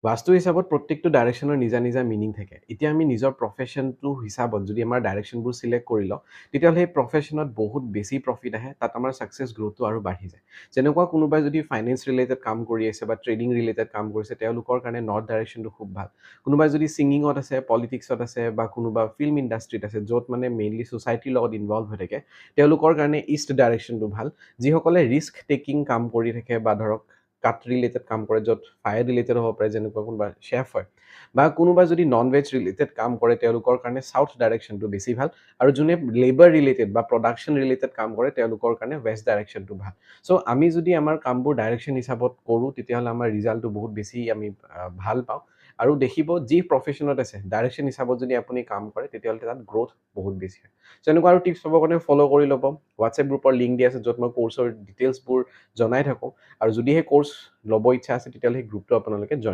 বাস্তু হিচাপত প্ৰত্যেকটো ডাইৰেকশ্যনৰ নিজা নিজা মিনিং থাকে। এতিয়া আমি নিজৰ প্ৰফেশ্যনটো হিচাপত যদি আমাৰ ডাইৰেকশ্যনবোৰ চিলেক্ট কৰি লওঁ, তেতিয়াহ'লে সেই প্ৰফেশ্যনত বহুত বেছি প্ৰফিট আহে, তাত আমাৰ ছাকচেছ গ্ৰ'থটো আৰু বাঢ়ি যায়। যেনেকুৱা কোনোবাই যদি ফাইনেন্স ৰিলেটেড কাম কৰি আছে বা ট্ৰেডিং ৰিলেটেড কাম কৰিছে, তেওঁলোকৰ কাৰণে নৰ্থ ডাইৰেকশ্যনটো খুব ভাল। কোনোবাই যদি ছিংগিঙত আছে, পলিটিক্সত আছে বা কোনোবা ফিল্ম ইণ্ডাষ্ট্ৰীত আছে, য'ত মানে মেইনলি ছ'চাইটিৰ লগত ইনভল্ভ হৈ থাকে, তেওঁলোকৰ কাৰণে ইষ্ট ডাইৰেকশ্যনটো ভাল। যিসকলে ৰিস্ক টেকিং কাম কৰি থাকে বা ধৰক কাট ৰিলেটেড কাম কৰে, য'ত ফায়াৰ ৰিলেটেড হ'ব পাৰে, যেনেকুৱা কোনোবা চেফ হয় বা কোনোবা যদি নন ভেজ ৰিলেটেড কাম কৰে, তেওঁলোকৰ কাৰণে চাউথ ডাইৰেকশ্যনটো বেছি ভাল। আৰু যোনে লেবাৰ ৰিলেটেড বা প্ৰডাকশ্যন ৰিলেটেড কাম কৰে, তেওঁলোকৰ কাৰণে ৱেষ্ট ডাইৰেকশ্যনটো ভাল। চ' আমি যদি আমাৰ কামবোৰ ডাইৰেকশ্যন হিচাপত কৰোঁ, তেতিয়াহ'লে আমাৰ ৰিজাল্টটো বহুত বেছি আমি ভাল পাওঁ। আৰু দেখিব যি প্ৰফেশ্যনত আছে, ডাইৰেকশ্যন হিচাপত যদি আপুনি কাম কৰে, তেতিয়াহ'লে তাত গ্ৰ'থ বহুত বেছি হয়। চ' এনেকুৱা আৰু টিপছ পাবৰ কাৰণে ফ'ল' কৰি ল'ব। হোৱাটছএপ গ্ৰুপৰ লিংক দি আছে, য'ত মই কৰ্চৰ ডিটেইলছবোৰ জনাই থাকোঁ। আৰু যদি সেই কৰ্চ ল'ব ইচ্ছা আছে, তেতিয়াহ'লে সেই গ্ৰুপটো আপোনালোকে জইন